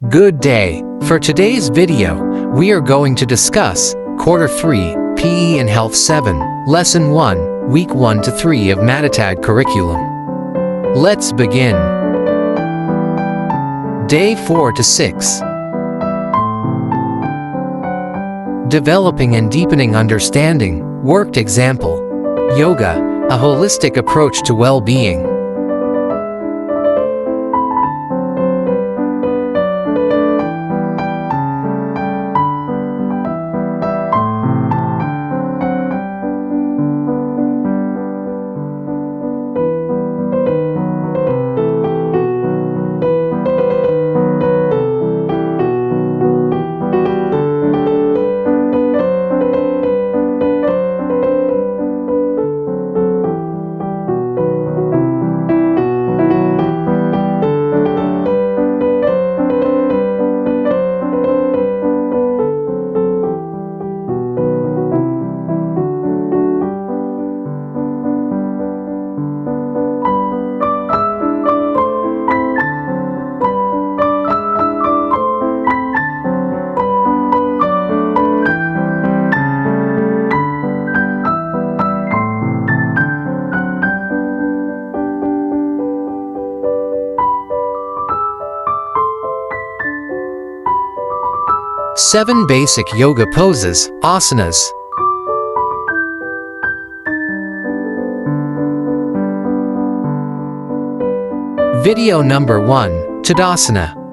Good day. For today's video, we are going to discuss Quarter 3, PE and Health 7, Lesson 1, Week 1 to 3 of Matatag curriculum. Let's begin. Day 4 to 6. Developing and deepening understanding, worked example. Yoga, a holistic approach to well-being. Seven basic yoga poses, asanas. Video number 1, Tadasana.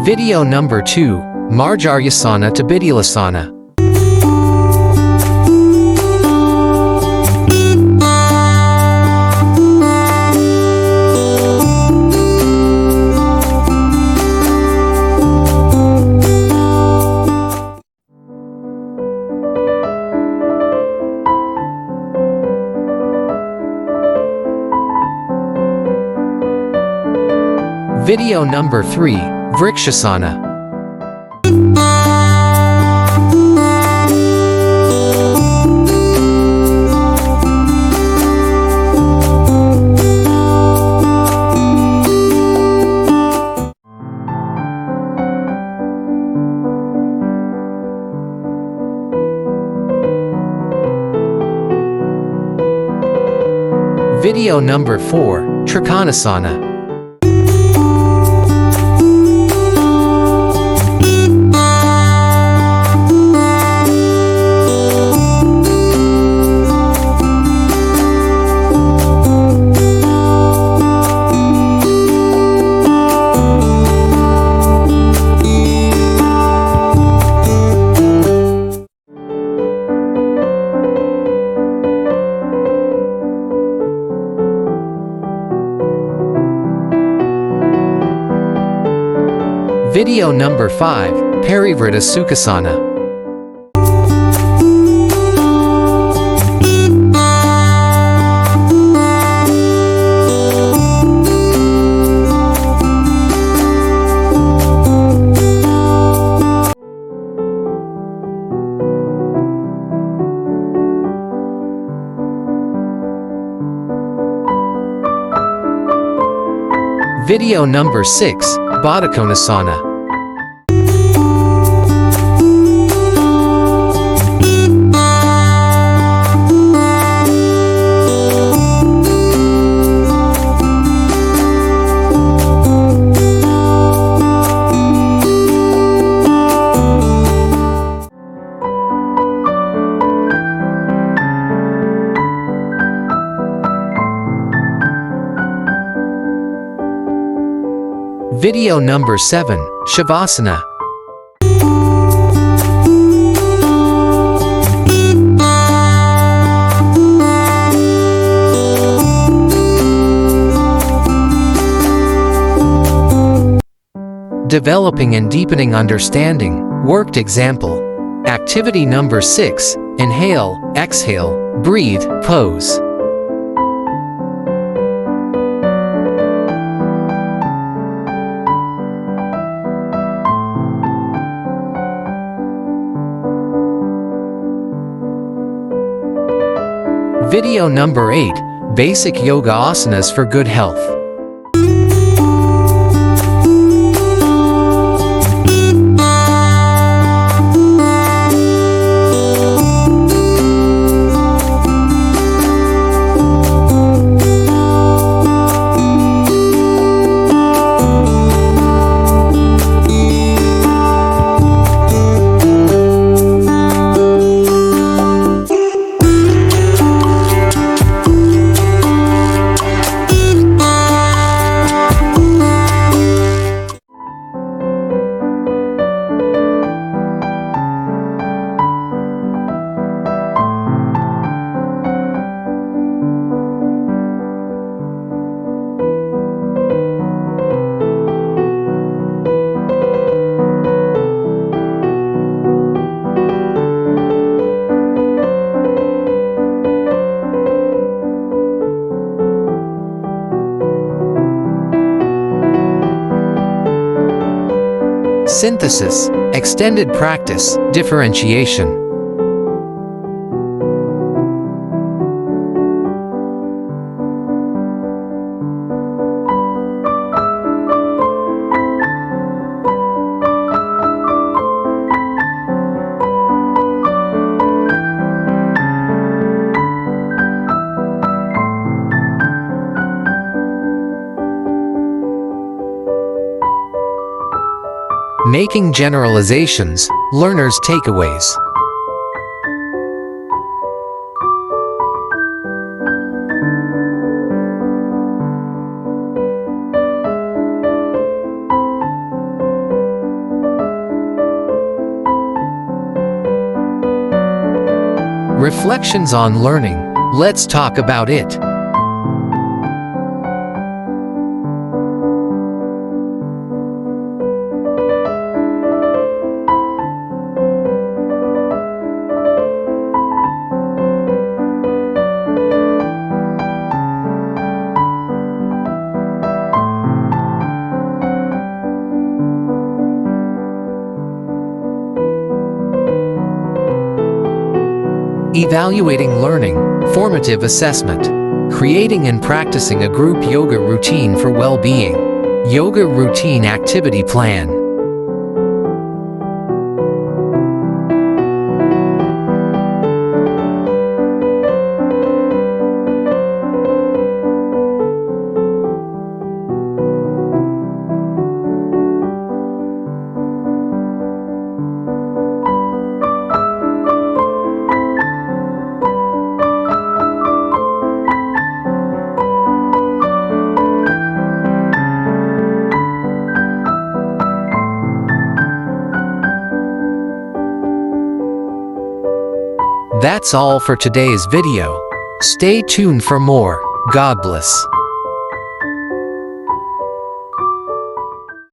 Video number 2, Marjaryasana to Bidilasana. Video number 3, Vrikshasana. Video number 4, Trikonasana. Video number 5, Parivrtta Sukhasana. Video number 6, Baddha Konasana. Video number 7, Shavasana. Developing and deepening understanding, worked example. Activity number 6. Inhale, exhale, breathe, pose. Video number 8. Basic yoga asanas for good health. Synthesis, extended practice, differentiation. Making generalizations, learners' takeaways. Reflections on learning. Let's talk about it. Evaluating learning, formative assessment. Creating and practicing a group yoga routine for well-being. Yoga routine activity plan. That's all for today's video. Stay tuned for more. God bless.